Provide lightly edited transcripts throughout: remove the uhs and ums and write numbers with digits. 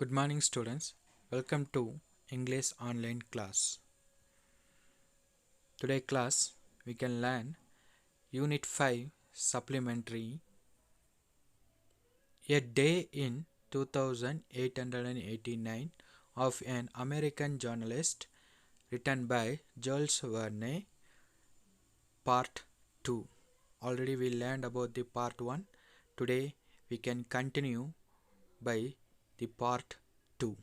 Good morning, students. Welcome to English online class. Today class we can learn Unit-5 Supplementary, A Day in 2889 of an American journalist, written by Jules Verne, Part 2. Already we learned about the Part 1. Today we can continue by the Part 2.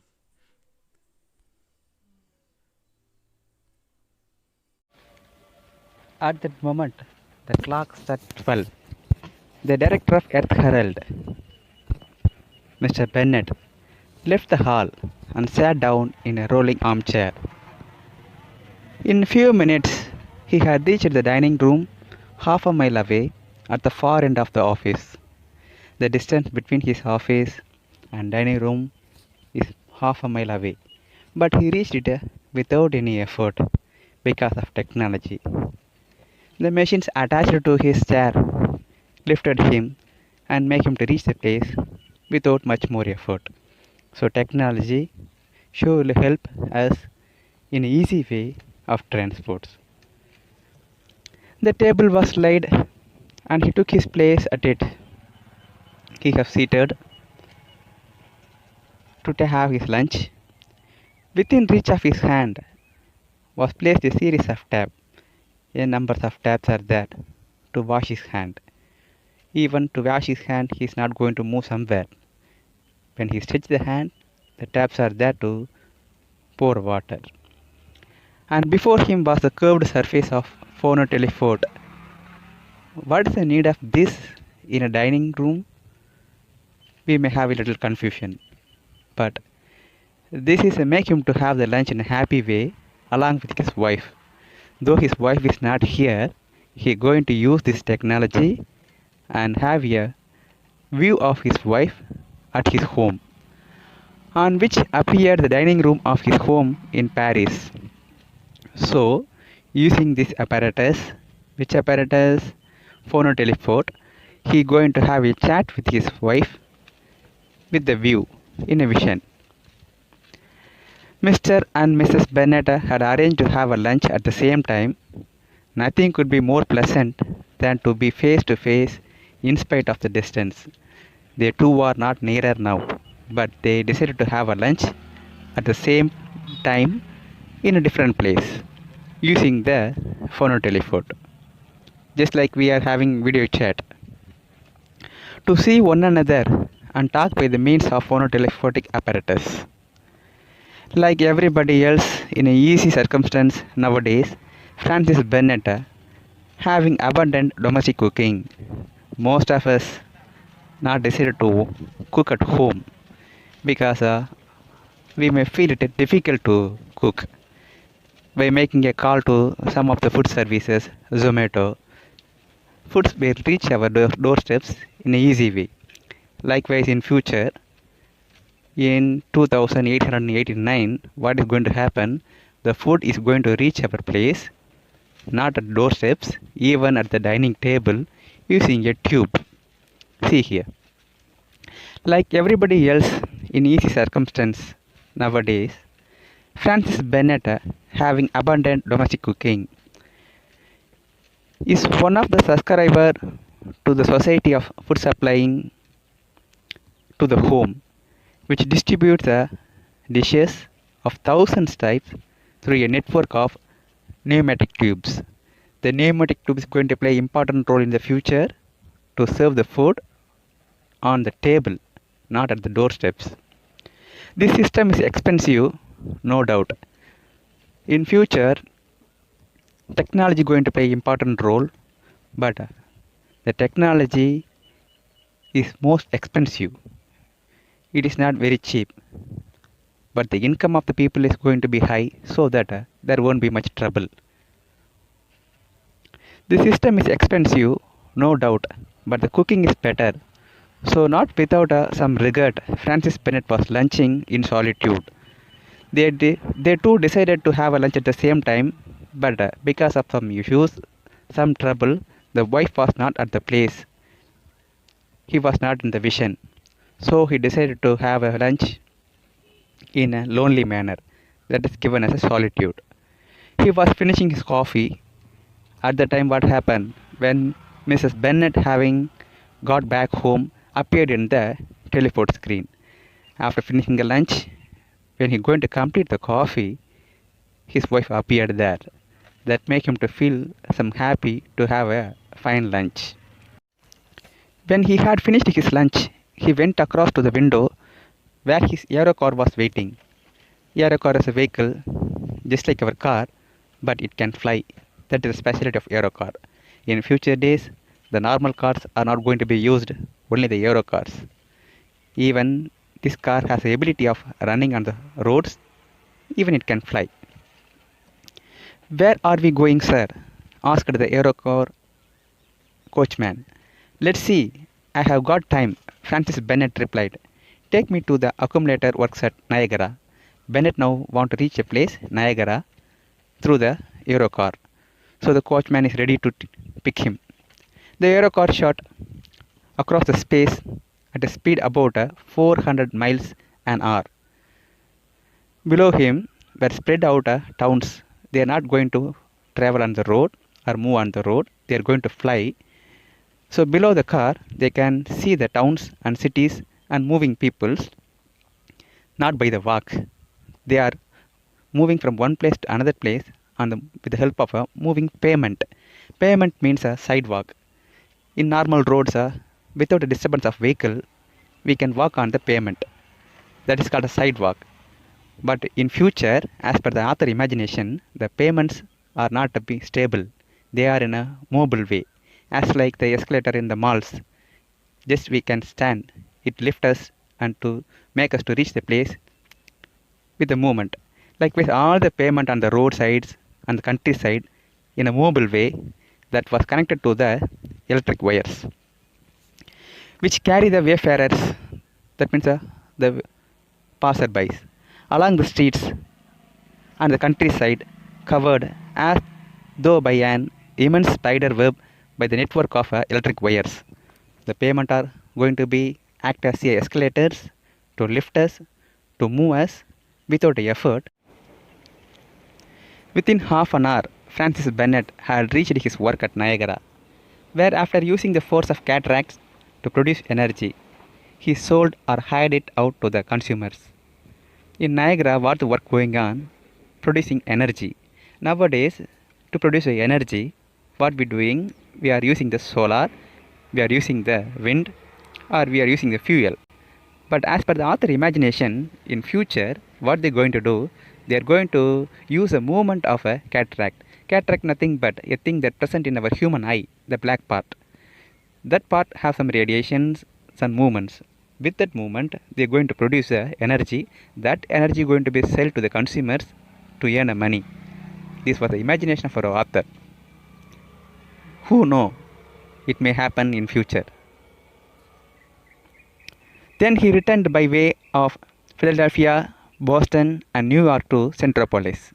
At that moment, the clock struck 12. The director of Earth Herald, Mr. Bennett, left the hall and sat down in a rolling armchair. In a few minutes, he had reached the dining room half a mile away at the far end of the office. The distance between his office and dining room is half a mile away, but he reached it without any effort because of technology. The machines attached to his chair lifted him and make him to reach the place without much more effort. So technology should help us in an easy way of transports. The table was laid and he took his place at it. He was seated to have his lunch. Within reach of his hand was placed a series of taps. A number of taps are there to wash his hand. Even to wash his hand, he is not going to move somewhere. When he stretches the hand, the taps are there to pour water. And before him was the curved surface of phonotelephone. What is the need of this in a dining room? We may have a little confusion. But this is to make him to have the lunch in a happy way along with his wife. Though his wife is not here, he is going to use this technology and have a view of his wife at his home, on which appeared the dining room of his home in Paris. So, using this apparatus, which apparatus? Phonotelephone, he is going to have a chat with his wife with the view in a vision. Mr. and Mrs. Bennett had arranged to have a lunch at the same time. Nothing could be more pleasant than to be face to face in spite of the distance. They two are not nearer now, but they decided to have a lunch at the same time in a different place using the phonotelephone, just like we are having video chat. To see one another and talk by the means of phonotelephonic apparatus. Like everybody else in a easy circumstance nowadays, Francis Bennett having abundant domestic cooking. Most of us not decided to cook at home because we may feel it difficult to cook by making a call to some of the food services, Zomato. Foods will reach our doorsteps in an easy way. Likewise, in future, in 2889, what is going to happen? The food is going to reach our place, not at doorsteps, even at the dining table, using a tube. See here. Like everybody else in easy circumstance nowadays, Francis Bennett, having abundant domestic cooking, is one of the subscriber to the Society of Food Supplying to the Home, which distributes the dishes of thousands types through a network of pneumatic tubes. The pneumatic tube is going to play an important role in the future to serve the food on the table, not at the doorsteps. This system is expensive, no doubt. In future, technology is going to play an important role, but the technology is most expensive. It is not very cheap, but the income of the people is going to be high, so that there won't be much trouble. The system is expensive, no doubt, but the cooking is better. So not without some regret, Francis Bennett was lunching in solitude. They too decided to have a lunch at the same time, but because of some issues, some trouble, the wife was not at the place. He was not in the vision. So he decided to have a lunch in a lonely manner that is given as a solitude. He was finishing his coffee at the time what happened when Mrs. Bennet, having got back home, appeared in the teleport screen. After finishing the lunch, when he going to complete the coffee, his wife appeared there. That make him to feel some happy to have a fine lunch. When he had finished his lunch, he went across to the window where his aerocar was waiting. Aerocar is a vehicle just like our car, but it can fly. That is the specialty of aerocar. In future days, the normal cars are not going to be used, only the aerocars. Even this car has the ability of running on the roads, even it can fly. Where are we going, sir? Asked the aerocar coachman. Let's see. I have got time, Francis Bennett replied. Take me to the accumulator works at Niagara. Bennett now want to reach a place, Niagara, through the aerocar. So the coachman is ready to pick him. The aerocar shot across the space at a speed about 400 miles an hour. Below him were spread out towns. They are not going to travel on the road or move on the road. They are going to fly. So below the car, they can see the towns and cities and moving peoples, not by the walk. They are moving from one place to another place with the help of a moving pavement. Pavement means a sidewalk. In normal roads, without a disturbance of vehicle, we can walk on the pavement. That is called a sidewalk. But in future, as per the author imagination, the pavements are not to be stable. They are in a mobile way. As like the escalator in the malls. Just we can stand. It lifts us and to make us to reach the place with the movement. Like with all the pavement on the roadsides and the countryside in a mobile way that was connected to the electric wires, which carry the wayfarers, that means the passerbys, along the streets and the countryside, covered as though by an immense spider web by the network of electric wires. The pavement are going to be act as escalators to lift us, to move us without effort. Within half an hour, Francis Bennett had reached his work at Niagara, where after using the force of cataracts to produce energy, he sold or hired it out to the consumers. In Niagara, what the work going on? Producing energy. Nowadays, to produce the energy, what we doing? We are using the solar, we are using the wind, or we are using the fuel. But as per the author imagination, in future, what they are going to do? They are going to use a movement of a cataract. Cataract nothing but a thing that present in our human eye, the black part. That part have some radiations, some movements. With that movement, they are going to produce energy. That energy going to be sold to the consumers to earn money. This was the imagination of our author. Who know? It may happen in future. Then he returned by way of Philadelphia, Boston and New York to Centropolis,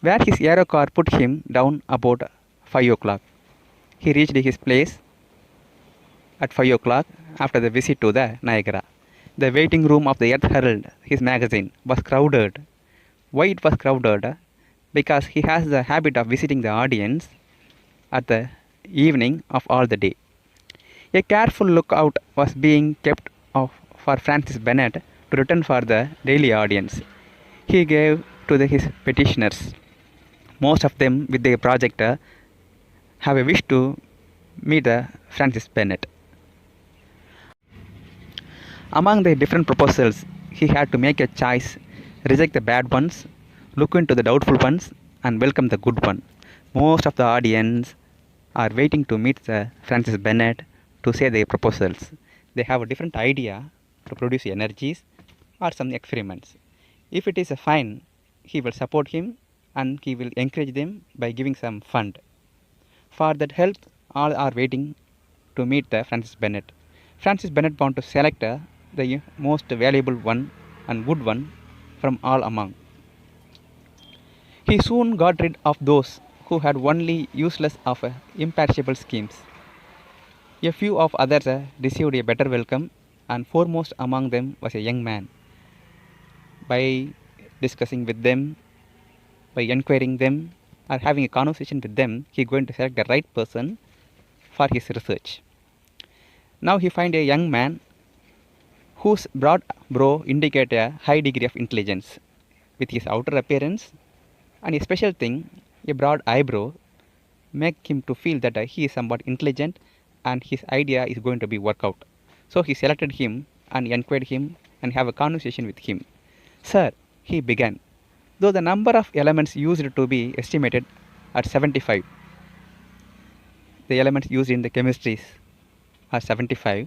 where his aerocar put him down about 5 o'clock. He reached his place at 5 o'clock after the visit to the Niagara. The waiting room of the Earth Herald, his magazine, was crowded. Why it was crowded? Because he has the habit of visiting the audience at the evening of all the day. A careful lookout was being kept for Francis Bennett to return for the daily audience. He gave to his petitioners. Most of them with their project have a wish to meet Francis Bennett. Among the different proposals, he had to make a choice, reject the bad ones, look into the doubtful ones, and welcome the good one. Most of the audience are waiting to meet Francis Bennett to say their proposals. They have a different idea to produce energies or some experiments. If it is a fine, he will support him and he will encourage them by giving some fund. For that help, all are waiting to meet the Francis Bennett. Francis Bennett want to select the most valuable one and good one from all among. He soon got rid of those who had only useless of imperishable schemes. A few of others received a better welcome, and foremost among them was a young man. by discussing with them, by inquiring them, or having a conversation with them, he is going to select the right person for his research. Now he find a young man whose broad brow indicate a high degree of intelligence. With his outer appearance and a special thing, a broad eyebrow, make him to feel that he is somewhat intelligent and his idea is going to be work out. So he selected him and inquired him and have a conversation with him. Sir, he began, though the number of elements used to be estimated at 75, the elements used in the chemistries are 75.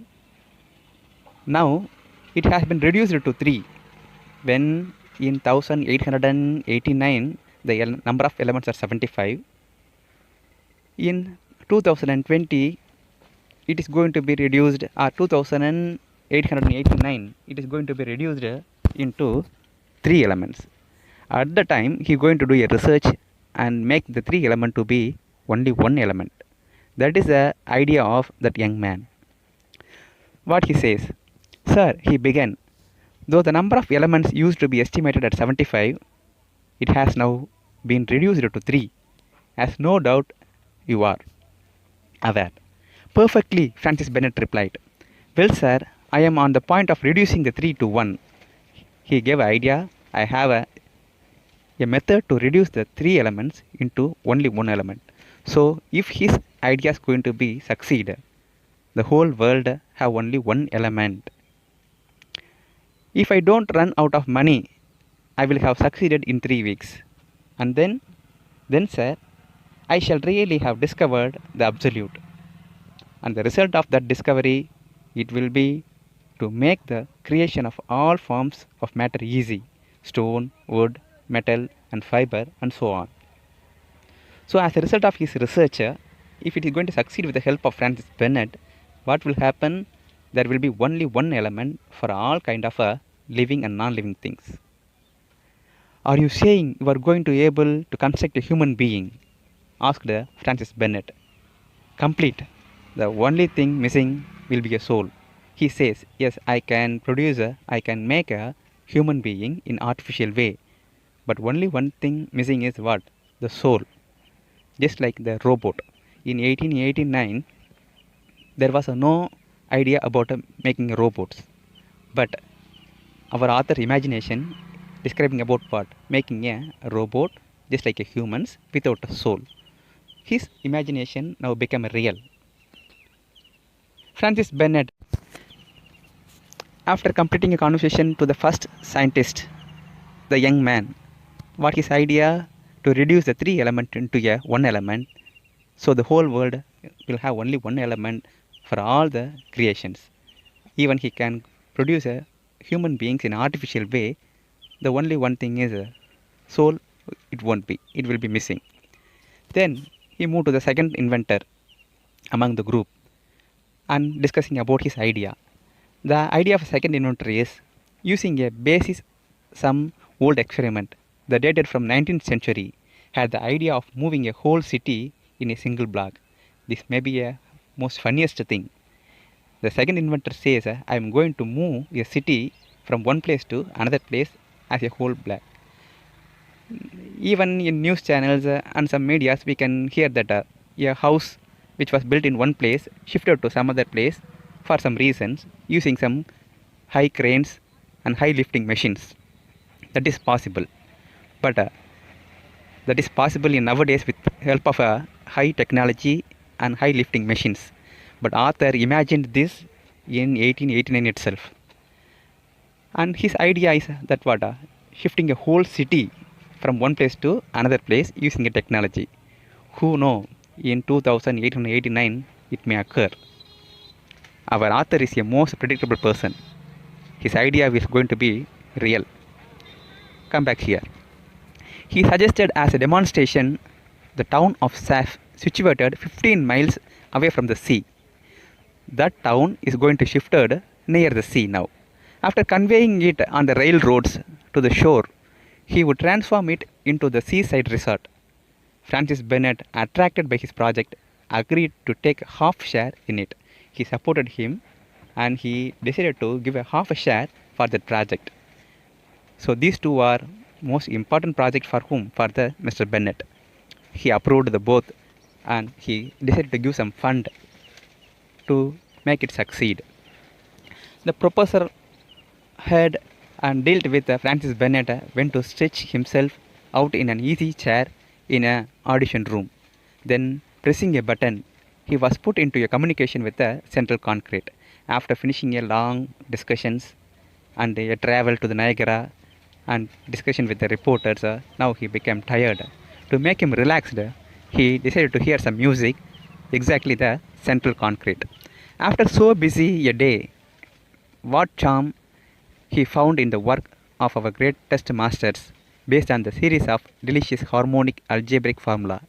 Now it has been reduced to 3. When in 1889 the number of elements are 75, in 2020 it is going to be reduced, or 2889 it is going to be reduced into 3 elements. At the time he is going to do a research and make the 3 element to be only 1 element. That is the idea of that young man. What he says, sir, he began, though the number of elements used to be estimated at 75, it has now been reduced to 3, as no doubt you are aware. Perfectly, Francis Bennett replied. Well, sir, I am on the point of reducing the 3 to 1. He gave an idea. I have a method to reduce the 3 elements into only 1 element. So, if his idea is going to be succeed, the whole world have only 1 element. If I don't run out of money, I will have succeeded in 3 weeks. And then sir, I shall really have discovered the absolute. And the result of that discovery, it will be to make the creation of all forms of matter easy: stone, wood, metal, and fiber, and so on. So as a result of his research, if it is going to succeed with the help of Francis Bennett, what will happen? There will be only 1 element for all kind of living and non-living things. Are you saying you are going to be able to construct a human being? Asked Francis Bennett. Complete. The only thing missing will be a soul. He says, yes, I can make a human being in artificial way. But only one thing missing is what? The soul. Just like the robot. In 1889, there was no idea about making robots. But our author imagination describing about what? Making a robot just like a humans without a soul. His imagination now became real. Francis Bennett, after completing a conversation to the first scientist, the young man, what his idea to reduce the 3 element into a 1 element, so the whole world will have only 1 element for all the creations. Even he can produce a human beings in artificial way. The only one thing is a soul. It won't be. It will be missing. Then he moved to the second inventor among the group and discussing about his idea. The idea of a second inventor is using a basis some old experiment that dated from 19th century, had the idea of moving a whole city in a single block. This may be a most funniest thing. The second inventor says, I am going to move a city from one place to another place as a whole block. Even in news channels and some medias, we can hear that a house which was built in one place shifted to some other place for some reasons using some high cranes and high lifting machines. That is possible. But that is possible in nowadays with help of high technology and high lifting machines. But author imagined this in 1889 itself. And his idea is that what? Shifting a whole city from one place to another place using a technology. Who know, in 2889 it may occur. Our author is a most predictable person. His idea is going to be real. Come back here. He suggested as a demonstration the town of Saf, situated 15 miles away from the sea. That town is going to shifted near the sea now. After conveying it on the railroads to the shore, he would transform it into the seaside resort. Francis Bennett, attracted by his project, agreed to take half share in it. He supported him and he decided to give a half a share for that project. So these two are most important project for whom? For the Mr. Bennett. He approved the both and he decided to give some fund to make it succeed. The professor had and dealt with Francis Bennett went to stretch himself out in an easy chair in an audition room. Then, pressing a button, he was put into a communication with the central concrete. After finishing a long discussions and a travel to the Niagara and discussion with the reporters, now he became tired. To make him relaxed, he decided to hear some music, exactly the central concrete. After so busy a day, what charm he found in the work of our greatest masters based on the series of delicious harmonic algebraic formula.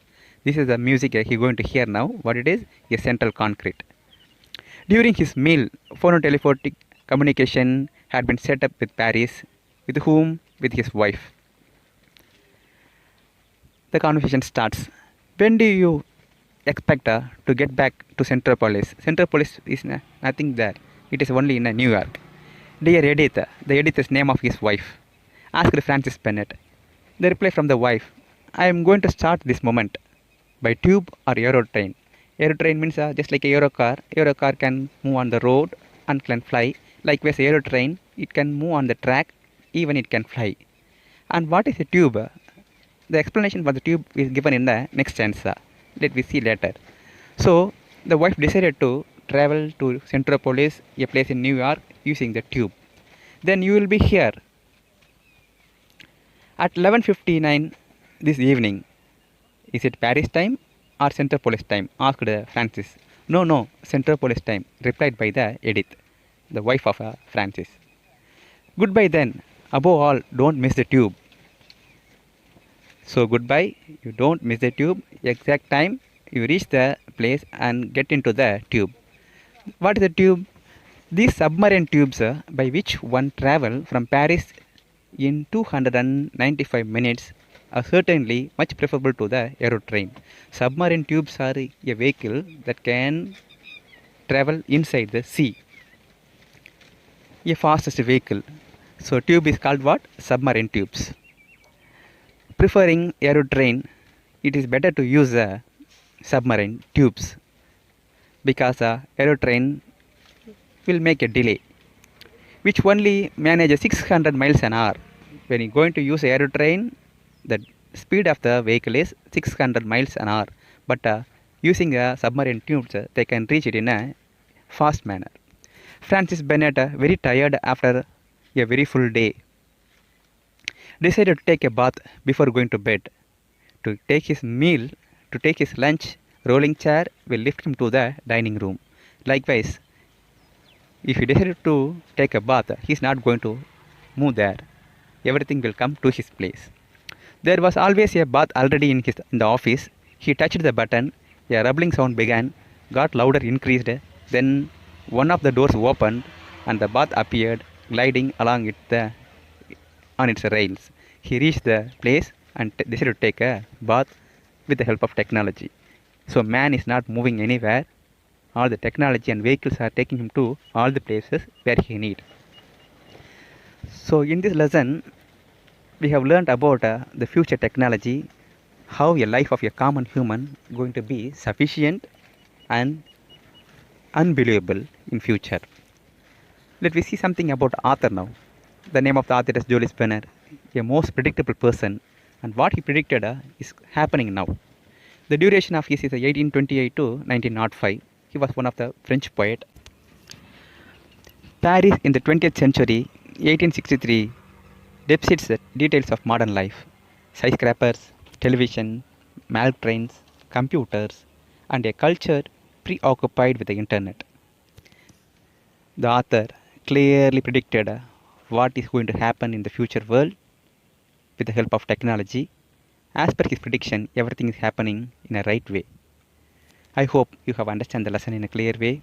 This is the music he going to hear now. What it is? A central concrete. During his meal, phonotelephonic communication had been set up with Paris, with whom? With his wife. The conversation starts. When do you expect to get back to Centropolis? Centropolis is nothing there. It is only in New York. Dear Edith, the Edith is name of his wife, asked Francis Bennett. The reply from the wife, I am going to start this moment. By tube or aerotrain. Aerotrain means just like a aerocar. Aerocar can move on the road and can fly. Likewise, aerotrain, it can move on the track, even it can fly. And what is a tube? The explanation for the tube is given in the next stanza. Let we see later. So, the wife decided to travel to Centropolis, a place in New York, using the tube. Then you will be here at 11:59 this evening. Is it Paris time or Centropolis time? Asked Francis. No, no, Centropolis time, replied by the Edith, the wife of Francis. Goodbye then. Above all, don't miss the tube. So goodbye, you don't miss the tube. Exact time, you reach the place and get into the tube. What is the tube? These submarine tubes by which one travel from Paris in 295 minutes are certainly much preferable to the aerotrain. Submarine tubes are a vehicle that can travel inside the sea. A fastest vehicle. So tube is called what? Submarine tubes. Preferring aerotrain, it is better to use submarine tubes because aerotrain will make a delay which only manages 600 miles an hour. When you are going to use aerotrain, the speed of the vehicle is 600 miles an hour, but using submarine tubes, they can reach it in a fast manner. Francis Bennett, very tired after a very full day, decided to take a bath before going to bed. To take his meal, to take his lunch, rolling chair will lift him to the dining room. Likewise, if he decided to take a bath, he is not going to move there. Everything will come to his place. There was always a bath already in the office. He touched the button. A rubbling sound began, got louder, increased. Then one of the doors opened, and the bath appeared, gliding along on its rails. He reached the place and decided to take a bath with the help of technology. So man is not moving anywhere. All the technology and vehicles are taking him to all the places where he need. So in this lesson, we have learned about the future technology, how a life of a common human going to be sufficient and unbelievable in future. Let me see something about the author now. The name of the author is Julius Benner, a most predictable person, and what he predicted is happening now. The duration of his is 1828 to 1905. He was one of the French poet. Paris in the 20th century, 1863, depicts the details of modern life. Skyscrapers, television, milk trains, computers, and a culture preoccupied with the internet. The author clearly predicted what is going to happen in the future world with the help of technology. As per his prediction, everything is happening in a right way. I hope you have understand the lesson in a clear way.